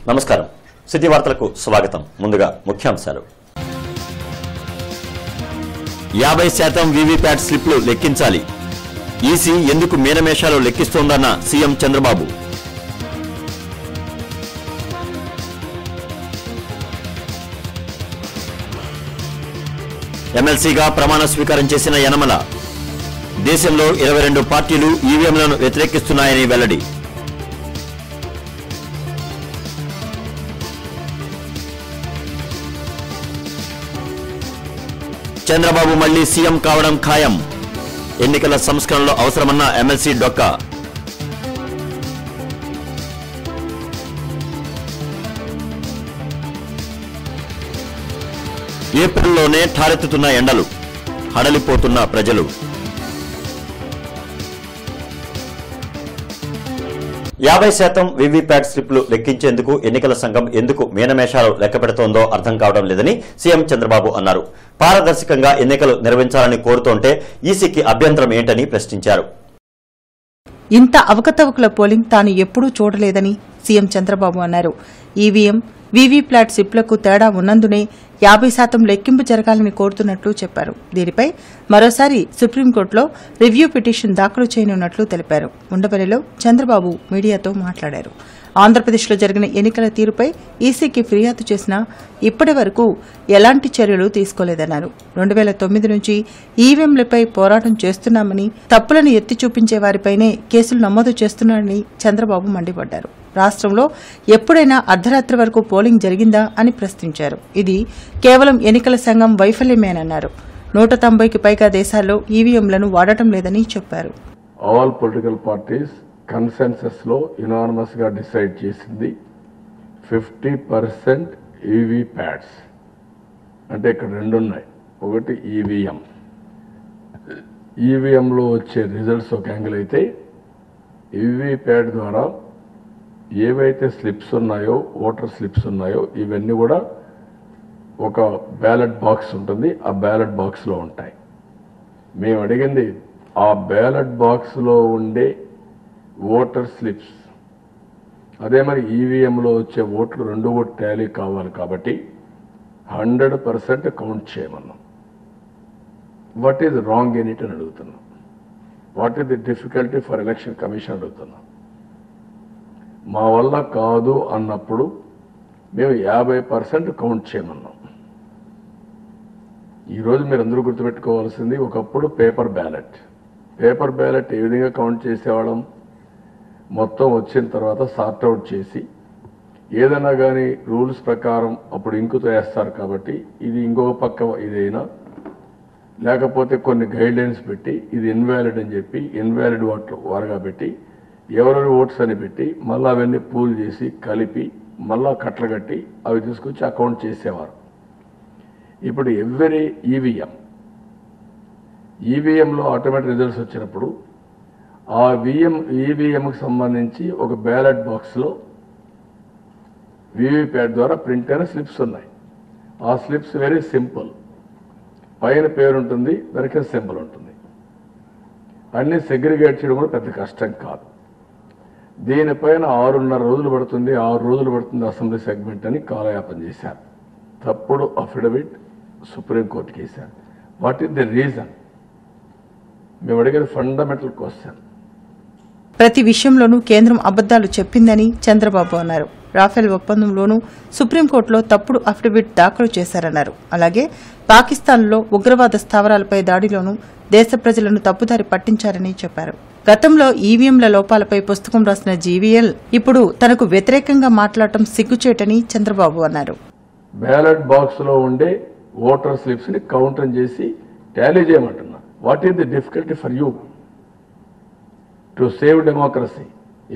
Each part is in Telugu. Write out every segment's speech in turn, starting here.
నమస్కారం. సిటీ వార్తలకు స్వాగతం. ముందుగా ముఖ్యాంశాలు. 50% వీవీప్యాట్ స్లిప్లు లెక్కించాలి. ఈసీ ఎందుకు మీనమేషాలు లెక్కిస్తోందన్న సీఎం చంద్రబాబు. ఎమ్మెల్సీగా ప్రమాణ స్వీకారం చేసిన యనమల దేశంలో 22 పార్టీలు ఈవీఎంలను వ్యతిరేకిస్తున్నాయని వెల్లడి. చంద్రబాబు మళ్లీ సీఎం కావడం ఖాయం. ఎన్నికల సంస్కరణలో అవసరమన్న ఎమ్మెల్సీ డొక్కా. ఏప్రిల్లోనే ఠారెత్తుతున్న ఎండలు, హడలిపోతున్న ప్రజలు. 50% వీవీప్యాట్ స్లిప్లు లెక్కించేందుకు ఎన్నికల సంఘం ఎందుకు మీనమేషాలు లెక్కపెడుతోందో అర్థం కావడం లేదని సీఎం చంద్రబాబు అన్నారు. పారదర్శకంగా ఎన్నికలు నిర్వహించాలని కోరుతోంటే ఈసీకి అభ్యంతరం ఏంటని ప్రశ్నించారు. ఇంత అవకతవకల పోలింగ్ తాను ఎప్పుడూ చూడలేదని సీఎం చంద్రబాబు అన్నారు. ఈవీఎం, వీవీప్యాట్ స్లిప్లకు తేడా ఉన్నందునే 50% లెక్కింపు జరగాలని కోరుతున్నట్లు చెప్పారు. దీనిపై మరోసారి సుప్రీంకోర్టులో రివ్యూ పిటిషన్ దాఖలు చేయనున్నట్లు తెలిపారు. ఉండవల్లిలో చంద్రబాబు మీడియాతో మాట్లాడారు. ఆంధ్రప్రదేశ్లో జరిగిన ఎన్నికల తీరుపై ఈసీకి ఫిర్యాదు చేసినా ఇప్పటి వరకు ఎలాంటి చర్యలు తీసుకోలేదన్నారు. 2009 నుంచి ఈవీఎంలపై పోరాటం చేస్తున్నామని, తప్పులను ఎత్తి చూపించే వారిపైనే కేసులు నమోదు చేస్తున్నారని చంద్రబాబు మండిపడ్డారు. రాష్ట్రంలో ఎప్పుడైనా అర్ధరాత్రి వరకు పోలింగ్ జరిగిందా అని ప్రశ్నించారు. ఇది కేవలం ఎన్నికల సంఘం వైఫల్యమేనన్నారు. 190కి పైగా దేశాల్లో ఈవీఎంలను వాడటం లేదని చెప్పారు. ఆల్ పొలిటికల్ పార్టీస్ కన్సెన్సస్ లో యునానిమస్ గా డిసైడ్ చేసింది 50% ఈవీప్యాట్స్. అంటే ఇక్కడ రెండు ఉన్నాయి. ఒకటి ఈవీఎం. ఈవీఎంలో వచ్చే రిజల్ట్స్ ఒక యాంగిల్ అయితే, ఈవీప్యాట్ ద్వారా ఏవైతే స్లిప్స్ ఉన్నాయో, ఓటర్ స్లిప్స్ ఉన్నాయో, ఇవన్నీ కూడా ఒక బ్యాలెట్ బాక్స్ ఉంటుంది. ఆ బ్యాలెట్ బాక్స్లో ఉంటాయి. మేము అడిగింది ఆ బ్యాలెట్ బాక్స్లో ఉండే ఓటర్ స్లిప్స్. అదే మరి ఈవీఎంలో వచ్చే ఓట్లు రెండు కూడా టాలీ కావాలి కాబట్టి 100% కౌంట్ చేయమన్నాం. What is wrong in it అని అడుగుతున్నాం. What is the difficulty for election commission అడుగుతున్నాం. మా వల్ల కాదు అన్నప్పుడు మేము 50% కౌంట్ చేయమన్నాం. ఈరోజు మీరు అందరూ గుర్తుపెట్టుకోవాల్సింది, ఒకప్పుడు పేపర్ బ్యాలెట్ ఏ విధంగా కౌంట్ చేసేవాళ్ళం. మొత్తం వచ్చిన తర్వాత సార్ట్అవుట్ చేసి ఏదైనా కానీ రూల్స్ ప్రకారం అప్పుడు ఇంకుతో వేస్తారు కాబట్టి ఇది ఇంకో పక్క ఇదైనా, లేకపోతే కొన్ని గైడ్లైన్స్ పెట్టి ఇది ఇన్వాలిడ్ అని చెప్పి ఇన్వాలిడ్ ఓట్లు వారుగా పెట్టి ఎవరెవరి ఓట్స్ అని పెట్టి మళ్ళీ అవన్నీ పూల్ చేసి కలిపి మళ్ళా కట్టలు కట్టి అవి తీసుకొచ్చి అకౌంట్ చేసేవారు. ఇప్పుడు ఎవ్రీ ఈవీఎంలో ఆటోమేటిక్ రిజల్ట్స్ వచ్చినప్పుడు ఆ ఈవీఎంకి సంబంధించి ఒక బ్యాలెట్ బాక్స్లో వీవీప్యాట్ ద్వారా ప్రింట్ అయిన స్లిప్స్ ఉన్నాయి. ఆ స్లిప్స్ వెరీ సింపుల్. పైన పేరు ఉంటుంది, దానికి సింబల్ ఉంటుంది. అన్నీ సెగ్రిగేట్ చేయడం కూడా పెద్ద కష్టం కాదు. దీనిపైన 6.5 రోజులు పడుతుంది, 6 రోజులు పడుతుంది అసెంబ్లీ సెగ్మెంట్ అని కాలయాపన చేశారు. తప్పుడు అఫిడవిట్ సుప్రీంకోర్టుకి వేశారు. What is the reason? మేము అడిగేది ఫండమెంటల్ క్వశ్చన్. ప్రతి విషయంలోనూ కేంద్రం అబద్దాలు చెప్పిందని చంద్రబాబు అన్నారు. రాఫెల్ ఒప్పందంలోనూ సుప్రీంకోర్టులో తప్పుడు అఫిడవిట్ దాఖలు చేశారన్నారు. అలాగే పాకిస్తాన్లో ఉగ్రవాద స్థావరాలపై దాడిలోనూ దేశ ప్రజలను తప్పుదారి పట్టించారని చెప్పారు. గతంలో ఈవీఎంల లోపాలపై పుస్తకం రాసిన జీవీఎల్ ఇప్పుడు తనకు వ్యతిరేకంగా మాట్లాడటం సిగ్గుచేటని చంద్రబాబు అన్నారు. బ్యాలెట్ బాక్స్ లో ఉండే ఓటర్ స్లిప్స్ ని కౌంటర్ చేసి టాలీ చేయమంటున్నా. What is the difficulty for you to save democracy?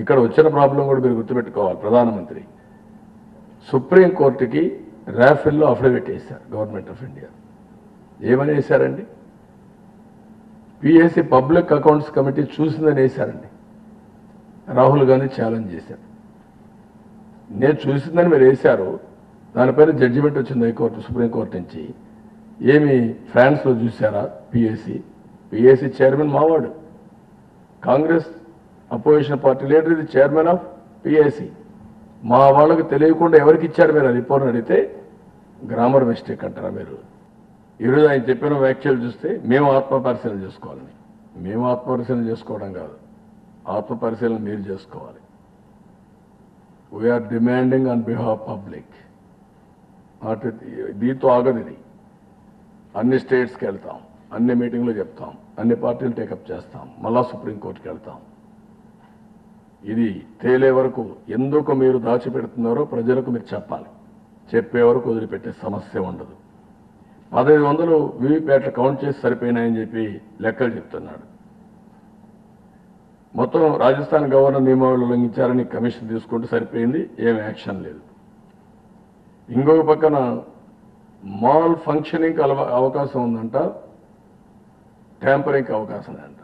ఇక్కడ వచ్చిన ప్రాబ్లం కూడా మీరు గుర్తుపెట్టుకోవాలి. ప్రధానమంత్రి సుప్రీంకోర్టుకి రాఫెల్లో అఫిడవిట్ వేశారు. గవర్నమెంట్ ఆఫ్ ఇండియా ఏమని వేశారండి? పిఎస్సి పబ్లిక్ అకౌంట్స్ కమిటీ చూసిందని వేశారండి. రాహుల్ గాంధీ ఛాలెంజ్ చేశారు. నేను చూసిందని మీరు వేశారు. దానిపైన జడ్జిమెంట్ వచ్చింది హైకోర్టు, సుప్రీంకోర్టు నుంచి. ఏమి ఫ్రాన్స్లో చూసారా? పిఎస్సి చైర్మన్ మావాడు, కాంగ్రెస్ అపోజిషన్ పార్టీ లీడర్, ఇది చైర్మన్ ఆఫ్ పిఎస్సి. మా వాళ్ళకి తెలియకుండా ఎవరికి ఇచ్చారు మీరు ఆ రిపోర్ట్ అడిగితే గ్రామర్ మిస్టేక్ అంటారా మీరు? ఈరోజు ఆయన చెప్పిన వ్యాఖ్యలు చూస్తే మేము ఆత్మపరిశీలన చేసుకోవాలని. మేము ఆత్మపరిశీలన చేసుకోవడం కాదు, ఆత్మపరిశీలన మీరు చేసుకోవాలి. We are demanding on behalf public. అటు దీంతో ఆగదు ఇది. అన్ని స్టేట్స్కి వెళ్తాం, అన్ని మీటింగ్లో చెప్తాం, అన్ని పార్టీలు టేకప్ చేస్తాం, మళ్ళా సుప్రీంకోర్టుకి వెళ్తాం. ఇది తేలే వరకు ఎందుకు మీరు దాచిపెడుతున్నారో ప్రజలకు మీరు చెప్పాలి. చెప్పే వరకు వదిలిపెట్టే సమస్య ఉండదు. 1500 వీవీప్యాట్లు కౌంట్ చేసి సరిపోయినాయని చెప్పి లెక్కలు చెప్తున్నాడు. మొత్తం రాజస్థాన్ గవర్నర్ నియమావళి ఉల్లంఘించారని కమిషన్ తీసుకుంటే సరిపోయింది, ఏం యాక్షన్ లేదు. ఇంకొక పక్కన మాల్ ఫంక్షనింగ్ అవకాశం ఉందంట, ట్యాంపరింగ్ అవకాశం లేదంట.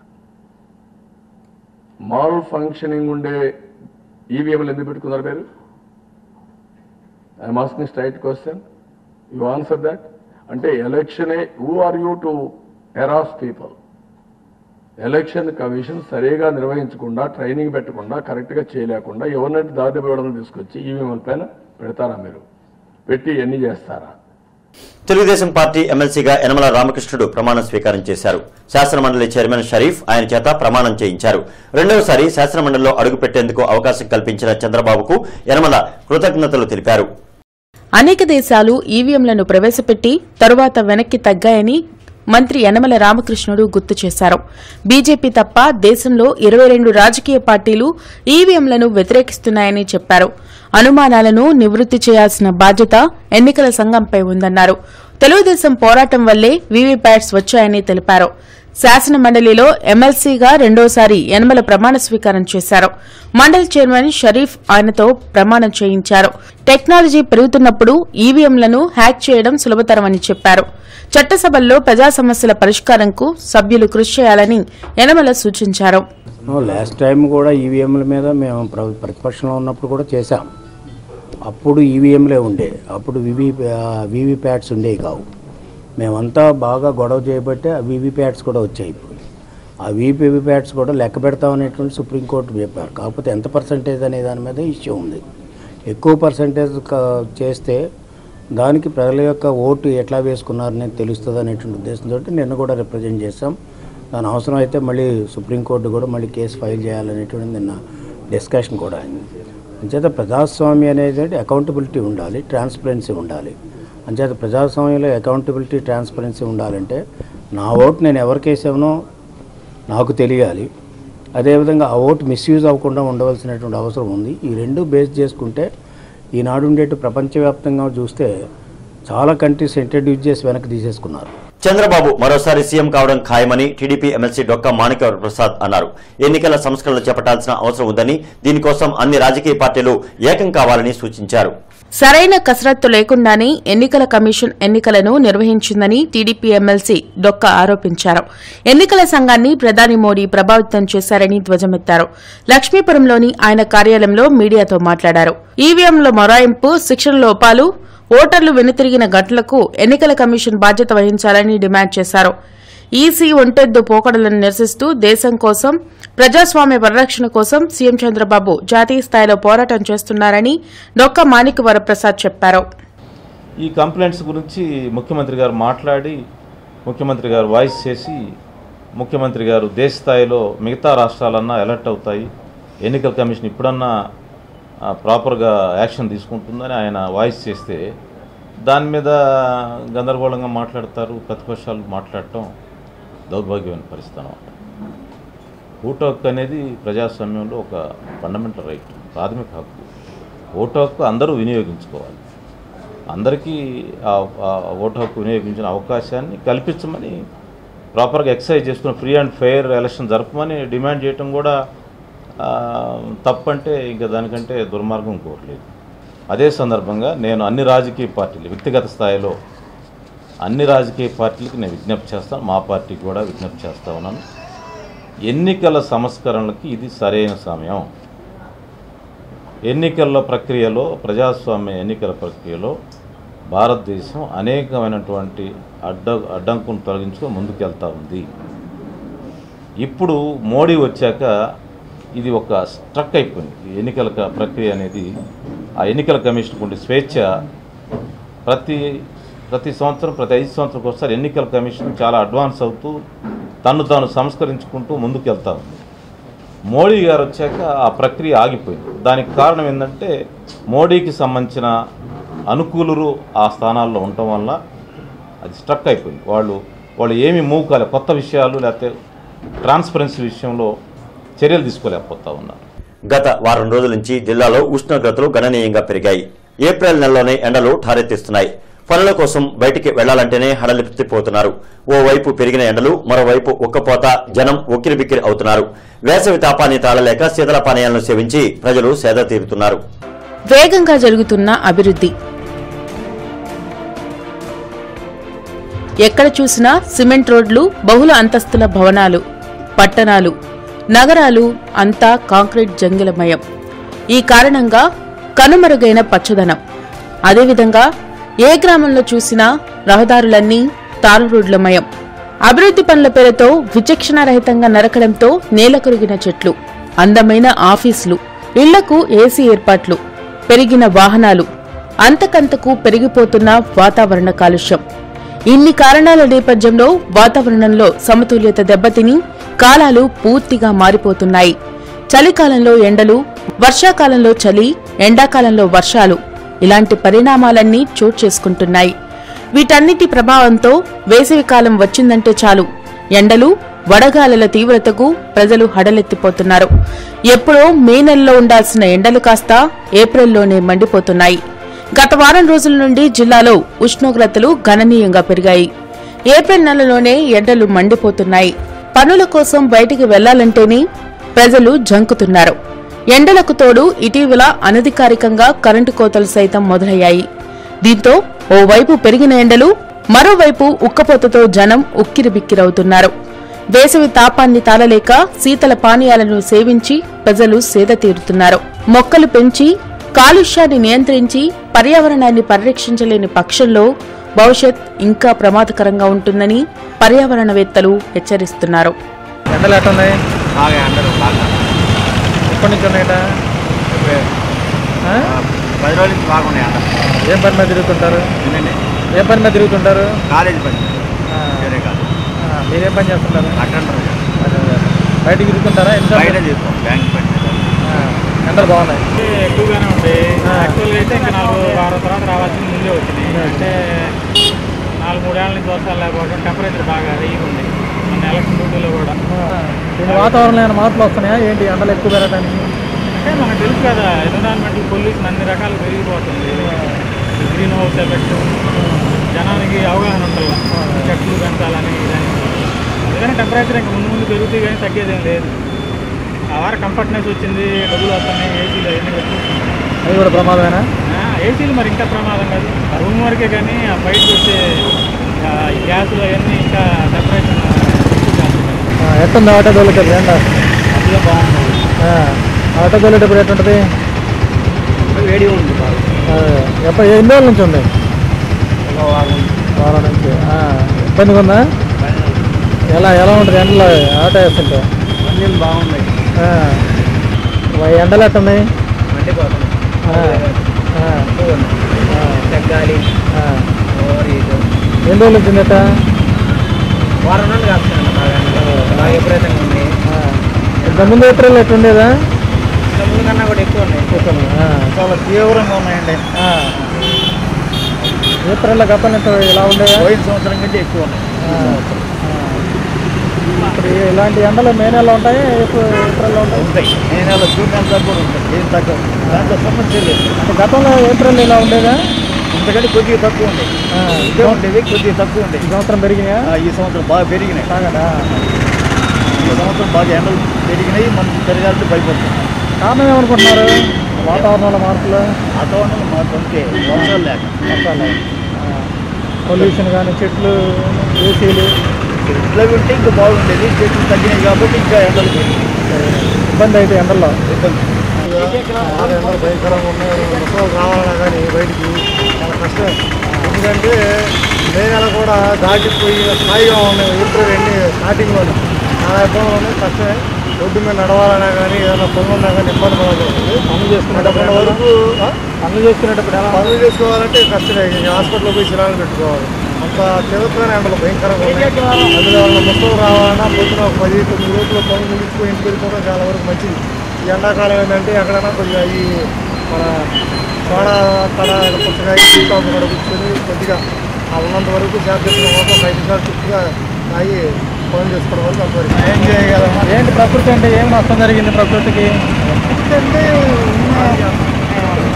మాల్ ఫంక్షనింగ్ ఉండే ఈవీఎంలు ఎందుకు పెట్టుకున్నారు మీరు? I'm asking straight question, you answer that. అంటే ఎలక్షనే, who are you to harass people? Election commission సరిగా నిర్వహించకుండా, ట్రైనింగ్ పెట్టకుండా, కరెక్ట్గా చేయలేకుండా ఎవరినంటే దారి ఇవ్వడం తీసుకొచ్చి ఈవీఎంల పైన పెడతారా? మీరు పెట్టి ఎన్ని చేస్తారా? తెలుగుదేశం పార్టీ ఎమ్మెల్సీగా యనమల రామకృష్ణుడు ప్రమాణ స్వీకారం చేశారు. శాసనమండలి చైర్మన్ షరీఫ్ ఆయన చేత ప్రమాణం చేయించారు. రెండవసారి శాసనమండలిలో అడుగుపెట్టేందుకు అవకాశం కల్పించిన చంద్రబాబుకు యనమల కృతజ్ఞతలు తెలిపారు. అనేక దేశాలు ఈవీఎంలను ప్రవేశపెట్టి తరువాత వెనక్కి తగ్గాయని మంత్రి యనమల రామకృష్ణుడు గుర్తు చేశారు. బీజేపీ తప్ప దేశంలో 22 రాజకీయ పార్టీలు ఈవీఎంలను వ్యతిరేకిస్తున్నాయని చెప్పారు. అనుమానాలను నివృత్తి చేయాల్సిన బాధ్యత ఎన్నికల సంఘంపై ఉందన్నారు. తెలుగుదేశం పోరాటం వల్లే వీవీప్యాట్స్ వచ్చాయని తెలిపారు. శాసన మండలిలో ఎమ్మెల్సీగా రెండోసారి యనమల ప్రమాణ స్వీకారం చేశారు. మండలి చైర్మన్ షరీఫ్ ఆయనతో ప్రమాణం చేయించారు. టెక్నాలజీ పెరుగుతున్నప్పుడు ఈవీఎంలను హ్యాక్ చేయడం సులభతరమని చెప్పారు. చట్టసభల్లో ప్రజా సమస్యల పరిష్కారంకు సభ్యులు కృషి చేయాలని యనమల సూచించారు. లాస్ట్ టైం కూడా ఈవీఎంల మీద మేము ప్రతిపక్షంలో ఉన్నప్పుడు కూడా చేశాం. అప్పుడు ఈవీఎంలే ఉండే, అప్పుడు వీవీప్యాట్స్ ఉండేవి కావు. మేమంతా బాగా గొడవ చేయబట్టే ఆ వీవీప్యాట్స్ కూడా వచ్చాయి. ఇప్పుడు ఆ వీవీప్యాట్స్ కూడా లెక్క పెడతామనేటువంటి సుప్రీంకోర్టు చెప్పారు. కాకపోతే ఎంత పర్సంటేజ్ అనే దాని మీద ఇష్యూ ఉంది. ఎక్కువ పర్సంటేజ్ చేస్తే దానికి ప్రజల యొక్క ఓటు ఎట్లా వేసుకున్నారని తెలుస్తుంది అనేటువంటి ఉద్దేశంతో నిన్న కూడా రిప్రజెంట్ చేస్తాం. దాని అవసరం అయితే మళ్ళీ సుప్రీంకోర్టు కూడా మళ్ళీ కేసు ఫైల్ చేయాలనేటువంటి నిన్న డిస్కషన్ కూడా అయింది. అంచేత ప్రజాస్వామ్యం అనేది అకౌంటబిలిటీ ఉండాలి, ట్రాన్స్పరెన్సీ ఉండాలి. అంచేత ప్రజాస్వామ్యంలో అకౌంటబిలిటీ, ట్రాన్స్పరెన్సీ ఉండాలంటే నా ఓటు నేను ఎవరికి వేసానో నాకు తెలియాలి. అదేవిధంగా ఆ ఓటు మిస్యూజ్ అవ్వకుండా ఉండవలసినటువంటి అవసరం ఉంది. ఈ రెండు బేస్ చేసుకుంటే ఈనాడు ఉండేట్టు ప్రపంచవ్యాప్తంగా చూస్తే చాలా కంట్రీస్ ఇంట్రడ్యూస్ చేసి వెనక్కి తీసేసుకున్నారు. చంద్రబాబు మరోసారి సీఎం కావడం ఖాయమని టీడీపీ ఎమ్మెల్సీ డొక్కా మాణిక్య ప్రసాద్ అన్నారు. ఎన్నికల సంస్కరణలు చేపట్టాల్సిన అవసరం ఉందని, దీనికోసం అన్ని రాజకీయ పార్టీలు ఏకం కావాలని సూచించారు. సరైన కసరత్తు లేకుండానే ఎన్నికల కమిషన్ ఎన్నికలను నిర్వహించిందని టీడీపీ ఎమ్మెల్సీ డొక్కా ఆరోపించారు. ఎన్నికల సంఘాన్ని ప్రధాని మోడీ ప్రభావితం చేశారని ధ్వజమెత్తారు. లక్ష్మీపురంలోని ఆయన కార్యాలయంలో మీడియాతో మాట్లాడారు. ఈవీఎంల మొరాయింపు, శిక్షణ లోపాలు, ఓటర్లు వెనుతిరిగిన ఘటనలకు ఎన్నికల కమిషన్ బాధ్యత వహించాలని డిమాండ్ చేశారు. ఈసీ ఒంటెద్దు పోకడలను నిరసిస్తూ దేశం కోసం, ప్రజాస్వామ్య పరిరక్షణ కోసం సీఎం చంద్రబాబు జాతీయ స్థాయిలో పోరాటం చేస్తున్నారని డొక్కా మాణిక్య వరప్రసాద్ చెప్పారు. ఈ కంప్లైంట్స్ గురించి ముఖ్యమంత్రి గారు మాట్లాడి, ముఖ్యమంత్రి గారు వాయిస్ చేసి, ముఖ్యమంత్రి గారు దేశ స్థాయిలో మిగతా రాష్ట్రాలన్నా అలర్ట్ అవుతాయి, ఎన్నికల కమిషన్ ఇప్పుడన్నా ప్రాపర్గా యాక్షన్ తీసుకుంటుందని ఆయన వాయిస్ చేస్తే దాని మీద గందరగోళంగా మాట్లాడతారు. ప్రతిపక్షాలు మాట్లాడటం దౌర్భాగ్యమైన పరిస్థితి అన్నమాట. ఓటు హక్కు అనేది ప్రజాస్వామ్యంలో ఒక ఫండమెంటల్ రైట్, ప్రాథమిక హక్కు. ఓటు హక్కు అందరూ వినియోగించుకోవాలి. అందరికీ ఆ ఓటు హక్కు వినియోగించిన అవకాశాన్ని కల్పించమని ప్రాపర్గా ఎక్సర్సైజ్ చేసుకుని ఫ్రీ అండ్ ఫెయిర్ ఎలక్షన్ జరపమని డిమాండ్ చేయటం కూడా తప్పంటే ఇంకా దానికంటే దుర్మార్గం ఇంకోట్లేదు. అదే సందర్భంగా నేను అన్ని రాజకీయ పార్టీలు, వ్యక్తిగత స్థాయిలో అన్ని రాజకీయ పార్టీలకు నేను విజ్ఞప్తి చేస్తాను, మా పార్టీకి కూడా విజ్ఞప్తి చేస్తా ఉన్నాను. ఎన్నికల సంస్కరణలకి ఇది సరైన సమయం. ఎన్నికల ప్రక్రియలో, ప్రజాస్వామ్య ఎన్నికల ప్రక్రియలో భారతదేశం అనేకమైనటువంటి అడ్డంకులను తొలగించుకొని ముందుకెళ్తూ ఉంది. ఇప్పుడు మోడీ వచ్చాక ఇది ఒక స్ట్రక్ అయిపోయింది. ఎన్నికల ప్రక్రియ అనేది ఆ ఎన్నికల కమిషన్కు ఉండే స్వేచ్ఛ ప్రతి సంవత్సరం ప్రతి 5 సంవత్సరాలకు ఒకసారి ఎన్నికల కమిషన్ చాలా అడ్వాన్స్ అవుతూ తాను సంస్కరించుకుంటూ ముందుకు వెళ్తా ఉంది. మోడీ గారు వచ్చాక ఆ ప్రక్రియ ఆగిపోయింది. దానికి కారణం ఏంటంటే మోడీకి సంబంధించిన అనుకూలురు ఆ స్థానాల్లో ఉండటం వల్ల అది స్ట్రక్ అయిపోయింది. వాళ్ళు ఏమీ మూవ్ కాలే, కొత్త విషయాలు లేకపోతే ట్రాన్స్పరెన్సీ విషయంలో చర్యలు తీసుకోలేకపోతా ఉన్నారు. గత వారం రోజుల నుంచి జిల్లాలో ఉష్ణోగ్రతలు గణనీయంగా పెరిగాయి. ఏప్రిల్ నెలలోనే ఎండలు ఠారెత్తిస్తున్నాయి. పనుల కోసం బయటికి వెళ్లాలంటేనే హడలిపిపోతున్నారు. ఓవైపు పెరిగిన ఎండలు, మరోవైపు ఉక్కపోత, జనం ఉక్కిరిబిక్కిరి అవుతున్నారు. వేసవి తాపాన్ని తాళలేక శీతల పానీయాలను సేవించి ప్రజలు సేద తీరుతున్నారు. వేగంగా జరుగుతున్న అభివృద్ధి. ఎక్కడ చూసినా సిమెంట్ రోడ్లు, బహుళ అంతస్తుల భవనాలు, పట్టణాలు, నగరాలు అంతా కాంక్రీట్ జంగిలమయం. ఈ కారణంగా కనుమరుగైన పచ్చదనం. అదేవిధంగా ఏ గ్రామంలో చూసినా రహదారులన్నీ తారు రోడ్లమయం. అభివృద్ధి పనుల పేరుతో విచక్షణారహితంగా నరకడంతో నేలకొరిగిన చెట్లు, అందమైన ఆఫీసులు, ఇళ్లకు ఏసీ ఏర్పాట్లు, పెరిగిన వాహనాలు, అంతకంతకు పెరిగిపోతున్న వాతావరణ కాలుష్యం. ఇన్ని కారణాల నేపథ్యంలో వాతావరణంలో సమతుల్యత దెబ్బతిని కాలాలు పూర్తిగా మారిపోతున్నాయి. చలికాలంలో ఎండలు, వర్షాకాలంలో చలి, ఎండాకాలంలో వర్షాలు, ఇలాంటి పరిణామాలన్నీ చోటు చేసుకుంటున్నాయి. వీటన్నిటి ప్రభావంతో వేసవికాలం వచ్చిందంటే చాలు ఎండలు, వడగాలుల తీవ్రతకు ప్రజలు హడలెత్తిపోతున్నారు. ఎప్పుడో మే నెలలో ఉండాల్సిన ఎండలు కాస్త ఏప్రిల్లోనే మండిపోతున్నాయి. గత వారం రోజుల నుండి జిల్లాలో ఉష్ణోగ్రతలు గణనీయంగా పెరిగాయి. ఏప్రిల్ నెలలోనే ఎండలు మండిపోతున్నాయి. పనుల కోసం బయటికి వెళ్లాలంటేనే ప్రజలు జంకుతున్నారు. ఎండలకు తోడు ఇటీవల అనధికారికంగా కరెంటు కోతలు సైతం మొదలయ్యాయి. దీంతో ఓవైపు పెరిగిన ఎండలు, మరోవైపు ఉక్కపోతతో జనం ఉక్కిరిబిక్కిరవుతున్నారు. వేసవి తాపాన్ని తాళలేక శీతల పానీయాలను సేవించి ప్రజలు సేద తీరుతున్నారు. మొక్కలు పెంచి కాలుష్యాన్ని నియంత్రించి పర్యావరణాన్ని పరిరక్షించలేని పక్షంలో భవిష్యత్ ఇంకా ప్రమాదకరంగా ఉంటుందని పర్యావరణవేత్తలు హెచ్చరిస్తున్నారు. ఎండలు ఎట్టున్నాయి? ఎప్పటి నుంచి ఉన్నాయట? 10 రోజుల నుంచి బాగున్నాయి. ఏం పని మీద తిరుగుతుంటారు? ఏం పని మీద తిరుగుతుంటారు? కాలేజీ పని. మీరేం పని చేస్తుంటారు? అటెండర్. బయటకు తిరుగుతుంటారా? బయట తిరుగుతాం, బ్యాంక్ పని. ఎండలు బాగున్నాయి. ఎక్కువగానే ఉంటాయి. యాక్చువల్గా అయితే ఇంకా 4 వారం తర్వాత రావాల్సింది ముందే వచ్చినాయి. అంటే 4-3 ఏళ్ళ నుంచి వర్షాలు లేకపోవడం, టెంపరేచర్ బాగా హైగా ఉంది. మన ఎలక్షన్ డ్యూటీలో కూడా దీని వాతావరణంలో ఏమైనా మార్పులు వస్తున్నాయా ఏంటి? ఎండలు ఎక్కువ పెరగడానికి అంటే మనకు తెలుసు కదా, ఎన్విరాన్మెంటల్ పొల్యూషన్ అన్ని రకాలు పెరిగిపోతుంది. గ్రీన్ హౌస్ ఎఫెక్ట్, జనానికి అవగాహన ఉండాలి, చెట్లు పెంచాలని ఇదని. అందుకని టెంపరేచర్ ఇంకా ముందు పెరుగుతాయి కానీ తగ్గేదేం లేదు. ఆ వారం కంఫర్ట్నెస్ వచ్చింది, డబ్బులు వస్తున్నాయి, ఏసీలు అవన్నీ వచ్చేస్తున్నాయి. అవి కూడా ప్రమాదమేనా? ఏసీలు మరి ఇంకా ప్రమాదం కాదు. రూమ్ వరకే కానీ ఆ బయటకు వచ్చే గ్యాసులు అవన్నీ ఇంకా టెంపరేచర్ ఎట్టుంది ఆటో తోలేటప్పుడు? ఎండ అదిగా బాగుంటుంది. ఆటో తోలేటప్పుడు ఎట్టుంటుంది? వేడి ఉంది. ఎన్ని రోజుల నుంచి ఉంది? వారం నుంచి. ఇబ్బందిగా ఉందా? ఎలా ఉంటుంది ఎండలో ఆటో వేస్తుంటే? అన్నీ బాగున్నాయి. ఎండలు ఎట్టున్నాయి? మండిపోతున్నాయి. తగ్గాలి. ఎన్ని రోజులు వచ్చిందట? వారం నుండి కాస్తాను. బాగా విపరీతంగా ఉన్నాయి. ఇంతకుముందు ఏప్రిల్ ఎట్టుండేదా? ఇంతకుముందు కన్నా కూడా ఎక్కువ ఉన్నాయి. చాలా తీవ్రంగా ఉన్నాయండి. ఏప్రిల్లో గతంలో ఇలా ఉండేదా? పోయిన సంవత్సరం కంటే ఎక్కువ ఉన్నాయి. ఇప్పుడు ఇలాంటి ఎండలు మే నెలలో ఉంటాయి, ఏప్రిల్లో ఉంటాయి. మే నెలలో జూన్ నెల దాకా కూడా ఉంటాయి. ఏం తక్కువ, దాంట్లో సమస్య లేదు. అంటే గతంలో ఏప్రిల్ ఇలా ఉండేదా? ఇంతకంటే కొద్దిగా తక్కువ ఉంటాయి. ఇదే ఉండేవి, కొద్దిగా తక్కువ ఉంటాయి. ఈ సంవత్సరం పెరిగినాయా? ఈ సంవత్సరం బాగా పెరిగినాయి. బాగా ఈ సంవత్సరం బాగా ఎండలు పెరిగినాయి. మనం పెరగాలంటే భయపడుతున్నాం. కారణం ఏమనుకుంటున్నారు? వాతావరణంలో మార్పులు. వాతావరణంలో మార్పు అంటే వర్షాలు లేక. పొల్యూషన్ కానీ, చెట్లు, ఏసీలు చెట్లు ఉంటే ఇంకా బాగుండేది. చెట్లు తగ్గినాయి కాబట్టి ఇంకా ఎండలు పెరిగినాయి. ఇబ్బంది అయితే ఎండల్లో. ఇబ్బంది. ఎండలు భయంకరంగా ఉన్నాయి. వర్షాలు రావాలన్నా కానీ బయటికి చాలా కష్టం. ఎందుకంటే మే నెల కూడా దాటిపోయి స్థాయిగా ఉన్నాయి. ఏప్రిల్ స్టార్టింగ్లో చాలా ఇబ్బందులు ఉన్నాయి. కష్టమే. రోడ్డు మీద నడవాలన్నా కానీ ఏదైనా పనులున్నా కానీ ఇబ్బంది పడాల్సింది. పనులు చేసుకోవాలంటే కష్టమే. హాస్పిటల్లో పోయి శిలాలు పెట్టుకోవాలి. అంత తీవ్రమైన ఎండలు భయంకరంగా ఉన్నాయి. అందులో ముసలు రావాలన్నా పొద్దున 10-9 రోజులు పనులు ముగించుకొని ఇంటికి వెళ్ళిపోవడం చాలా వరకు మంచిది. ఈ ఎండాకాలం ఏంటంటే ఎక్కడైనా కొద్దిగా ఈ మన సోడా తడ పుచ్చకాయ టీకాపు కూడా కూర్చొని కొద్దిగా ఉన్నంత వరకు చేపట్టిన కోసం 5 నిమిషాలు చుట్టుగా తాగి పనులు చేసుకోవడం వరకు అంతవరకు ఏం చేయగలమా. ఏంటి ప్రకృతి అంటే ఏం నష్టం జరిగింది? ప్రకృతికి అంటే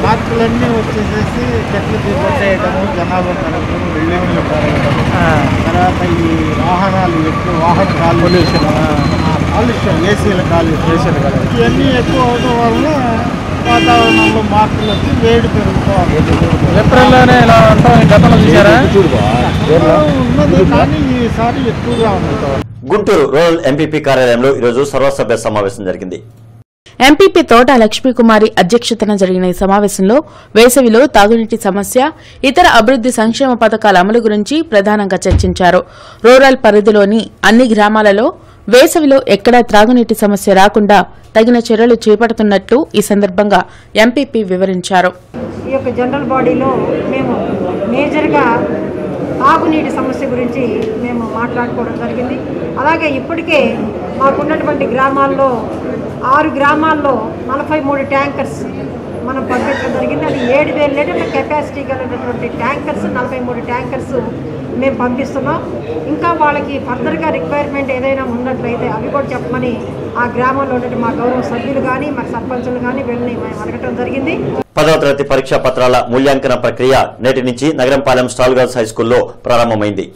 మార్పులన్నీ వచ్చేసేసి చెట్లు తీసేయటము, జనాభా పెరగటము, బిల్డింగ్లు పెరగటము, తర్వాత ఈ వాహనాలు ఎక్కువ వాహన కాలుష్యం ఏసీల కాలుష్యం ఇవన్నీ ఎక్కువ అవడం వల్ల వాతావరణంలో మార్పులు వచ్చి వేడి పెరుగుతూ ఏప్రిల్లోనే ఇలా ఉంటాం. గతంలో చూసారా? ఉన్నది కానీ ఈసారి ఎక్కువగా ఉంటుంది. గుంటూరు రూరల్ ఎంపీపీ కార్యాలయంలో ఈరోజు సర్వసభ్య సమావేశం జరిగింది. ఎంపీపీ తోట లక్ష్మీకుమారి అధ్యక్షతన జరిగిన ఈ సమావేశంలో వేసవిలో తాగునీటి సమస్య, ఇతర అభివృద్ది సంక్షేమ పథకాల అమలు గురించి ప్రధానంగా చర్చించారు. రూరల్ పరిధిలోని అన్ని గ్రామాలలో వేసవిలో ఎక్కడా త్రాగునీటి సమస్య రాకుండా తగిన చర్యలు చేపడుతున్నట్లు ఈ సందర్భంగా ఎంపీపీ వివరించారు. ఈ యొక్క జనరల్ బాడీలో మేము మేజర్గా తాగునీటి సమస్య గురించి మేము మాట్లాడుకోవడం జరిగింది. అలాగే ఇప్పటికే మాకున్నటువంటి గ్రామాల్లో 6 గ్రామాల్లో 43 ట్యాంకర్స్ మనం పంపించడం జరిగింది. అది 7,000 లీటర్ల కెపాసిటీ కలిగినటువంటి ట్యాంకర్స్, 43 ట్యాంకర్స్ మేము పంపిస్తున్నాం. ఇంకా వాళ్ళకి ఫర్దర్గా రిక్వైర్మెంట్ ఏదైనా ఉన్నట్లయితే అవి కూడా చెప్పమని ఆ గ్రామంలో ఉన్నటువంటి మా గౌరవ సభ్యులు కానీ మరి సర్పంచులు కానీ వీళ్ళని మేము అడగటం జరిగింది. 10వ తరగతి పరీక్షా పత్రాల మూల్యాంకన ప్రక్రియ నేటి నుంచి నగరంపాలెం స్టాల్ గర్ల్స్ హైస్కూల్లో ప్రారంభమైంది.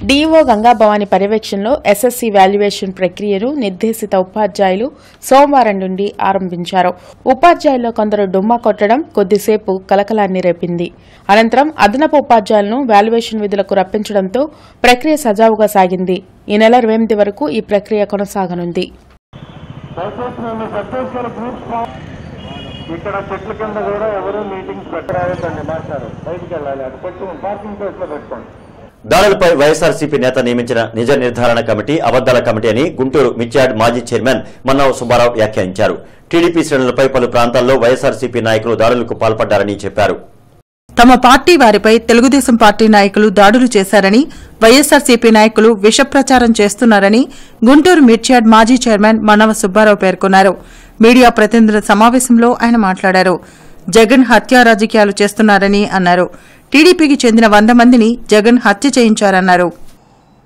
డీఈఓ గంగాభవాని పర్యవేక్షణలో ఎస్ఎస్సీ వాల్యుయేషన్ ప్రక్రియను నిర్దేశిత ఉపాధ్యాయులు సోమవారం నుండి ఆరంభించారు. ఉపాధ్యాయుల్లో కొందరు డుమ్మా కొట్టడం కొద్దిసేపు కలకలాన్ని రేపింది. అనంతరం అదనపు ఉపాధ్యాయులను వాల్యుయేషన్ విధులకు రప్పించడంతో ప్రక్రియ సజావుగా సాగింది. ఈ నెల 28 వరకు ఈ ప్రక్రియ కొనసాగనుంది. ఇక్కడ చెట్ల కింద కూడా ఎవరు మీటింగ్స్ పెట్టరావద్దండి. మాస్టారు బయటికి వెళ్ళాలి. అది పెట్టుకుని పార్కింగ్ ప్లేస్ లో పెట్టుకోండి. దాడులపై వైఎస్ఆర్సీపీ నేత నియమించిన నిజ నిర్ధారణ కమిటీ అబద్దాల కమిటీ అని గుంటూరు మిర్యాడ్ మాజీ చైర్మన్ మన్నావ్ సుబ్బారావు వ్యాఖ్యానించారు. టీడీపీ శ్రేణులపై పలు ప్రాంతాల్లో వైఎస్ఆర్సీపీ నాయకులు దాడులకు పాల్పడ్డారని చెప్పారు. తమ పార్టీ వారిపై తెలుగుదేశం పార్టీ నాయకులు దాడులు చేశారని, వైఎస్సార్సీపీ నాయకులు విష ప్రచారం చేస్తున్నారని గుంటూరు మిర్యాడ్ మాజీ చైర్మన్ మన్నవ సుబ్బారావు పేర్కొన్నారు. మీడియా ప్రతినిధుల సమావేశంలో ఆయన మాట్లాడారు. జగన్ హత్యా రాజకీయాలు చేస్తున్నారని అన్నారు. టీడీపీకి చెందిన 100 మందిని జగన్ హత్య చేయించారన్నారు.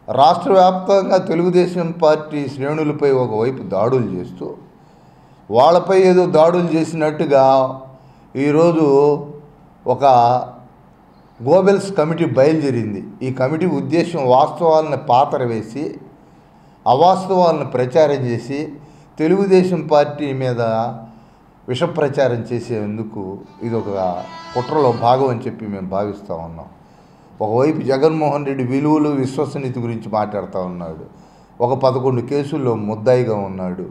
రాష్ట్ర వ్యాప్తంగా తెలుగుదేశం పార్టీ శ్రేణులపై ఒకవైపు దాడులు చేస్తూ వాళ్ళపై ఏదో దాడులు చేసినట్టుగా ఈరోజు ఒక గోబెల్స్ కమిటీ బయలుదేరింది. ఈ కమిటీ ఉద్దేశం వాస్తవాలను పాతర వేసి అవాస్తవాలను ప్రచారం చేసి తెలుగుదేశం పార్టీ మీద విష ప్రచారం చేసేందుకు ఇది ఒక కుట్రలో భాగం అని చెప్పి మేము భావిస్తూ ఉన్నాం. ఒకవైపు జగన్మోహన్ రెడ్డి విలువలు విశ్వసనీయత గురించి మాట్లాడుతూ ఉన్నాడు. ఒక 11 కేసుల్లో ముద్దాయిగా ఉన్నాడు.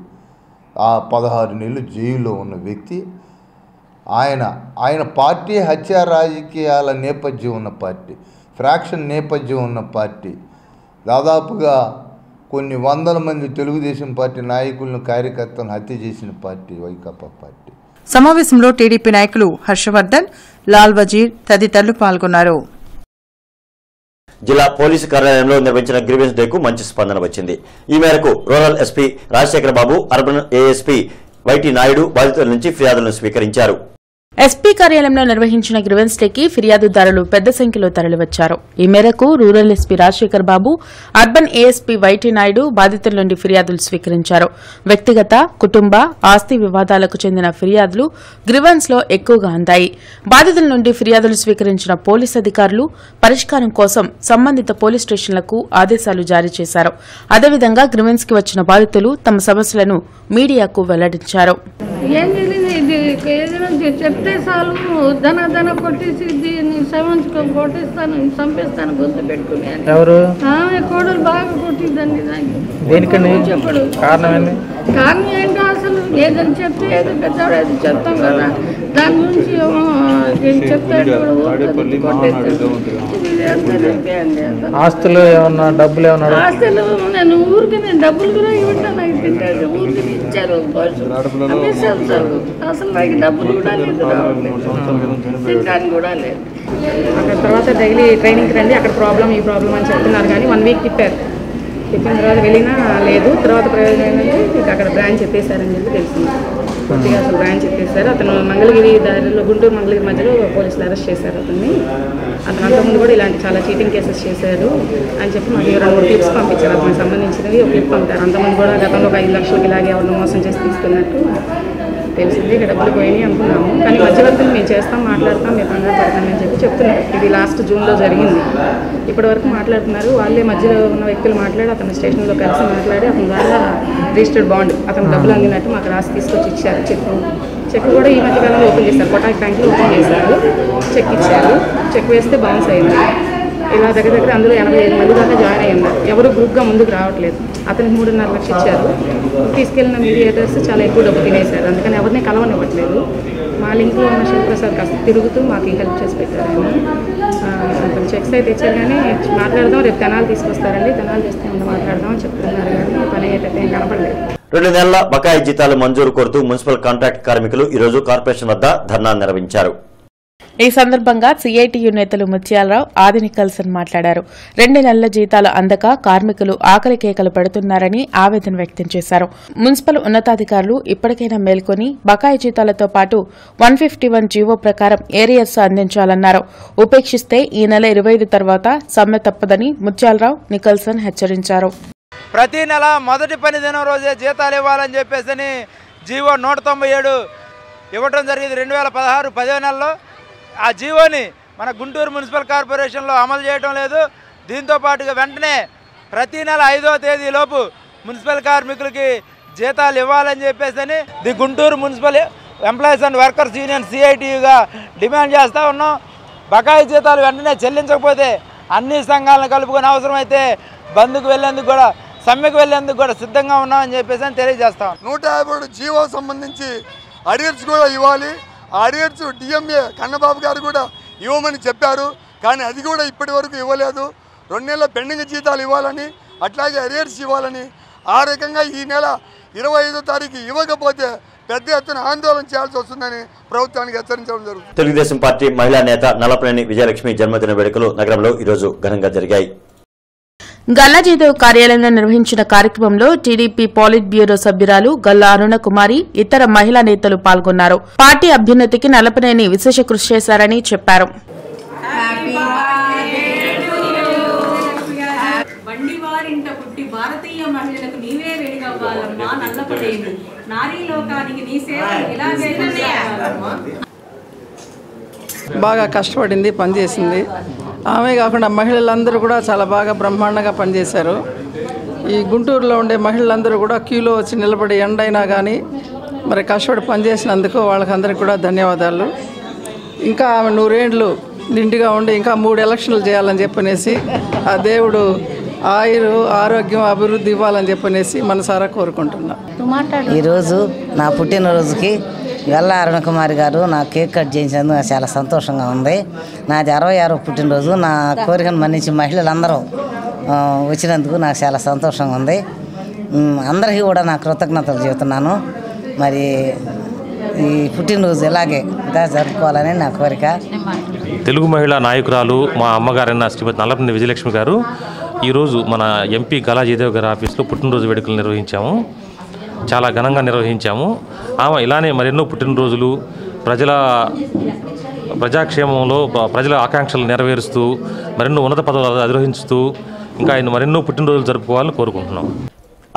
ఆ 16 నెలలు జైల్లో ఉన్న వ్యక్తి ఆయన పార్టీ హత్యా రాజకీయాల నేపథ్యం ఉన్న పార్టీ, ఫ్రాక్షన్ నేపథ్యం ఉన్న పార్టీ. దాదాపుగా కొన్ని 100 మంది తెలుగుదేశం పార్టీ నాయకులను కార్యకర్తలను హత్య చేసిన పార్టీ వైకాపా పార్టీ. సమావేశంలో టీడీపీ నాయకులు హర్షవర్ధన్, లాల్ వజీర్ తదితరులు పాల్గొన్నారు. జిల్లా పోలీసు కార్యాలయంలో నిర్వహించిన గ్రీవెన్స్ డేకు మంచి స్పందన వచ్చింది. ఈ మేరకు రూరల్ ఎస్పీ రాజశేఖర బాబు, అర్బన్ ఏఎస్పీ వైటీ నాయుడు బాధితుల నుంచి ఫిర్యాదులను స్వీకరించారు. ఎస్పీ కార్యాలయంలో నిర్వహించిన గ్రీవెన్స్ డేకి ఫిర్యాదుదారులు పెద్ద సంఖ్యలో తరలివచ్చారు. ఈ మేరకు రూరల్ ఎస్పీ రాజశేఖర్ బాబు, అర్బన్ ఏఎస్పీ వైటీ నాయుడు బాధితుల నుండి ఫిర్యాదులు స్వీకరించారు. వ్యక్తిగత, కుటుంబ, ఆస్తి వివాదాలకు చెందిన ఫిర్యాదులు గ్రీవెన్స్ లో ఎక్కువగా అందాయి. బాధితుల నుండి ఫిర్యాదులు స్వీకరించిన పోలీసు అధికారులు పరిష్కారం కోసం సంబంధిత పోలీస్ స్టేషన్లకు ఆదేశాలు జారీ చేశారు. అదేవిధంగా గ్రీవెన్స్ కి వచ్చిన బాధితులు తమ సమస్యలను మీడియాకు వెల్లడించారు. ఏం తెలియదు. ఇది ఏదైనా చెప్తే చాలు ధన కొట్టేసి దీన్ని కొట్టేస్తాను, చంపేస్తాను గొంతు పెట్టుకుని. ఎవరు ఆమె కోడలు బాగా కొట్టిద్దండి దాన్ని. దేనికండి? చెప్పడు. కారణం ఏంటి? కారణం ఏంటో అసలు ఏదని చెప్తే ఏదో పెద్దవాడు ఏదో చెప్తాం కదా, దాని గురించి చెప్తాడు. ఆస్తులు ఏమన్నా, డబ్బులు ఏమన్నా? ఆస్తులు నేను ఊరికి డబ్బులు కూడా ఇవ్వటాను. నాకు తింటాడు ఊరికి ఇచ్చారు అసలు నాకు డబ్బులు కూడా లేదు, తినడానికి కూడా లేదు. అక్కడ తర్వాత డైలీ ట్రైనింగ్కి రండి, అక్కడ ప్రాబ్లం ఈ ప్రాబ్లం అని చెప్తున్నారు. కానీ 1 వీక్ తిప్పారు. తిప్పిన తర్వాత వెళ్ళినా లేదు. తర్వాత ప్రయోజనం ఏంటంటే మీకు అక్కడ బ్రాంచ్ ఎత్తేసారని చెప్పి తెలిసింది. కొద్దిగా అసలు బ్రాంచ్ ఎత్తేసారు. అతను మంగళగిరి దారిలో గుంటూరు మంగళగిరి మధ్యలో పోలీసులు అరెస్ట్ చేశారు అతన్ని. అతను అంతకుముందు కూడా ఇలాంటి చాలా చీటింగ్ కేసెస్ చేశారు అని చెప్పి మాకు 2-3 క్లిప్స్ పంపించారు. అతనికి సంబంధించినవి ఒక క్లిప్ పంపారు. అంతకుముందు కూడా గతంలో ఒక 5 లక్షలకి ఇలాగే ఎవరిని మోసం చేసి తీసుకున్నట్టు తెలిసింది. ఇక్కడ డబ్బులు పోయినాయి అనుకున్నాము. కానీ మధ్యవర్తిని మేము చేస్తాం, మాట్లాడతాం, మీరు కంగారు పడతామని చెప్పి చెప్తున్నారు. ఇది లాస్ట్ జూన్లో జరిగింది. ఇప్పటి వరకు మాట్లాడుతున్నారు. వాళ్ళే మధ్యలో ఉన్న వ్యక్తులు మాట్లాడి అతను స్టేషన్లో కలిసి మాట్లాడి అతని ద్వారా రిజిస్టర్డ్ బాండ్ అతను డబ్బులు అందినట్టు మాకు రాసి తీసుకొచ్చి ఇచ్చారు. చెక్ కూడా ఈ మధ్యకాలంలో ఓపెన్ చేశారు. కోటాక్ బ్యాంక్లో ఓపెన్ చేశారు. చెక్ ఇచ్చారు. చెక్ వేస్తే బౌన్స్ అయింది. ఇలా దగ్గర అందులో 85 మంది దాకా జాయిన్ అయ్యి ఉన్నారు. ఎవరు గ్రూప్గా ముందుకు రావట్లేదు. అతనికి 3.5 లక్షలు ఇచ్చారు. తీసుకెళ్లిన మీడియేటర్స్ చాలా ఎక్కువ డబ్బు తినేశారు. అందుకని ఎవరిని కలవనివ్వట్లేదు. మా లింక్లో ఉన్న శివప్రసాద్ కాస్త తిరుగుతూ మాకు హెల్ప్ చేసి పెట్టారు. ఆయన చెక్స్ అయితే ఇచ్చారు. కానీ మాట్లాడదాం, రేపు తెనాలు తీసుకొస్తారండి, తెనాలు తెస్తే ఉండి మాట్లాడదాం అని చెప్తున్నారు. కానీ పని అయ్యేటట్టు ఏం కనపడలేదు. 2 నెలల బకాయి జీతాలు మంజూరు కోరుతూ మున్సిపల్ కాంట్రాక్ట్ కార్మికులు ఈ రోజు కార్పొరేషన్ వద్ద ధర్నా నిర్వహించారు. ఈ సందర్భంగా సిఐటియు నేతలు ముత్యాలరావు, ఆది నికల్సన్ మాట్లాడారు. 2 నెలల జీతాలు అందక కార్మికులు ఆకలి కేకలు పెడుతున్నారని ఆవేదన వ్యక్తం చేశారు. మున్సిపల్ ఉన్నతాధికారులు ఇప్పటికైనా మేల్కొని బకాయి జీతాలతో పాటు 151 జీవో ప్రకారం ఏరియర్స్ అందించాలన్నారు. ఉపేక్షిస్తే ఈ నెల 25 తర్వాత సమ్మె తప్పదని ముత్యాలరావు, నికల్సన్ హెచ్చరించారు. ప్రతి నెల మొదటి పని దినం రోజే జీతాలు ఇవ్వాలని చెప్పేసి జీవో 197 ఇవ్వడం జరిగింది 2016 10వ నెలలో. ఆ జీవోని మన గుంటూరు మున్సిపల్ కార్పొరేషన్లో అమలు చేయడం లేదు. దీంతో పాటుగా వెంటనే ప్రతి నెల 5వ తేదీలోపు మున్సిపల్ కార్మికులకి జీతాలు ఇవ్వాలని చెప్పేసి the Guntur municipal employees and workers union సిఐటియుగా డిమాండ్ చేస్తూ ఉన్నాం. బకాయి జీతాలు వెంటనే చెల్లించకపోతే అన్ని సంఘాలను కలుపుకొని అవసరమైతే బంద్కు వెళ్లేందుకు కూడా, సమ్మెకు వెళ్లేందుకు కూడా సిద్ధంగా ఉన్నామని చెప్పేసి తెలియజేస్తాం. 157 జీవో సంబంధించి అరియర్స్ కూడా ఇవ్వాలి. ఆ అరియర్స్ డిఎంఏ కన్నబాబు గారు కూడా ఇవ్వమని చెప్పారు. కానీ అది కూడా ఇప్పటి వరకు ఇవ్వలేదు. 2 నెలల పెండింగ్ జీతాలు ఇవ్వాలని, అట్లాగే అరియర్స్ ఇవ్వాలని, ఆ రకంగా ఈ నెల 25వ తారీఖు ఇవ్వకపోతే పెద్ద ఎత్తున ఆందోళన చేయాల్సి వస్తుందని ప్రభుత్వానికి హెచ్చరించడం జరుగుతుంది. తెలుగుదేశం పార్టీ మహిళా నేత నల్లపనేని విజయలక్ష్మి జన్మదిన వేడుకలు నగరంలో ఈరోజు ఘనంగా జరిగాయి. గల్లాజీదేవ్ కార్యాలయంలో నిర్వహించిన కార్యక్రమంలో టీడీపీ పాలిట్ బ్యూరో సభ్యురాలు గల్లా అరుణ కుమారి, ఇతర మహిళా నేతలు పాల్గొన్నారు. పార్టీ అభ్యున్నతికి నల్లపనేని విశేష కృషి చేశారని చెప్పారు. బండివారింట పుట్టి భారతీయ మహిళలకు నీవే వెలుగవ్వాలమ్మా నల్లపనేని, నారీ లోకానికి నీ సేవలు ఇలాగే కొనసాగాలమ్మా. బాగా కష్టపడింది, పనిచేసింది. ఆమె కాకుండా మహిళలందరూ కూడా చాలా బాగా బ్రహ్మాండంగా పనిచేశారు. ఈ గుంటూరులో ఉండే మహిళలందరూ కూడా క్యూలో వచ్చి నిలబడి ఎండైనా కానీ మరి కష్టపడి పనిచేసినందుకు వాళ్ళకందరికీ కూడా ధన్యవాదాలు. ఇంకా ఆమె 100 ఏళ్ళు నిండుగా ఉండి ఇంకా 3 ఎలక్షన్లు చేయాలని చెప్పనేసి ఆ దేవుడు ఆయురు, ఆరోగ్యం, అభివృద్ధి ఇవ్వాలని చెప్పనేసి మనసారా కోరుకుంటున్నా. ఈరోజు నా పుట్టినరోజుకి గల్లా అరుణ కుమారి గారు నా కేక్ కట్ చేసినందుకు నాకు చాలా సంతోషంగా ఉంది. నాది 66వ పుట్టినరోజు. నా కోరికను మన్నించి మహిళలందరూ వచ్చినందుకు నాకు చాలా సంతోషంగా ఉంది. అందరికీ కూడా నా కృతజ్ఞతలు చెబుతున్నాను. మరి ఈ పుట్టినరోజు ఇలాగే ఇంకా జరుపుకోవాలని నా కోరిక. తెలుగు మహిళా నాయకురాలు మా అమ్మగారైన శ్రీమతి నల్లపనేని విజయలక్ష్మి గారు ఈరోజు మన ఎంపీ గల్లాజీదేవ్ గారి ఆఫీస్లో పుట్టినరోజు వేడుకలు నిర్వహించాము. చాలా ఘనంగా నిర్వహించాము. ఆమె ఇలానే మరెన్నో పుట్టినరోజులు ప్రజాక్షేమంలో ప్రజల ఆకాంక్షలు నెరవేరుస్తూ మరెన్నో ఉన్నత పదవులు అధిరోహించుతూ ఇంకా ఆయన మరెన్నో పుట్టినరోజులు జరుపుకోవాలని కోరుకుంటున్నాం.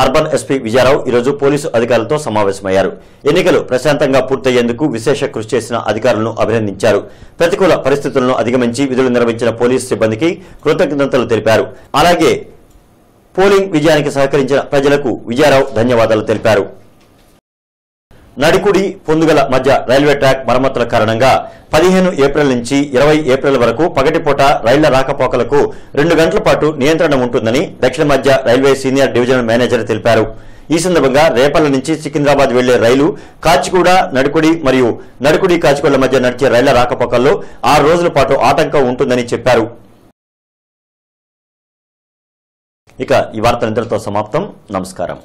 అర్బన్ ఎస్పీ విజయారావు ఈరోజు పోలీసు అధికారులతో సమావేశమయ్యారు. ఎన్నికలు ప్రశాంతంగా పూర్తయ్యేందుకు విశేష కృషి చేసిన అధికారులను అభినందించారు. ప్రతికూల పరిస్థితులను అధిగమించి విధులు నిర్వహించిన పోలీసు సిబ్బందికి కృతజ్ఞతలు తెలిపారు. అలాగే పోలింగ్ విజయానికి సహకరించిన ప్రజలకు విజయారావు ధన్యవాదాలు తెలిపారు. నడికుడి పొందుగల మధ్య రైల్వే ట్రాక్ మరమ్మతుల కారణంగా 15 ఏప్రిల్ నుంచి 20 ఏప్రిల్ వరకు పగటిపూట రైళ్ల రాకపోకలకు 2 గంటల పాటు నియంత్రణ ఉంటుందని దక్షిణ మధ్య రైల్వే సీనియర్ డివిజనల్ మేనేజర్ తెలిపారు. ఈ సందర్భంగా రేపల్ల నుంచి సికింద్రాబాద్ వెళ్లే రైలు కాచిగూడ నడికుడి మరియు నడికుడి కాచిగూడ మధ్య నడిచే రైళ్ల రాకపోకల్లో 6 రోజుల పాటు ఆటంకం ఉంటుందని చెప్పారు. ఇక ఈ వార్త ఇంతటితో సమాప్తం. నమస్కారం.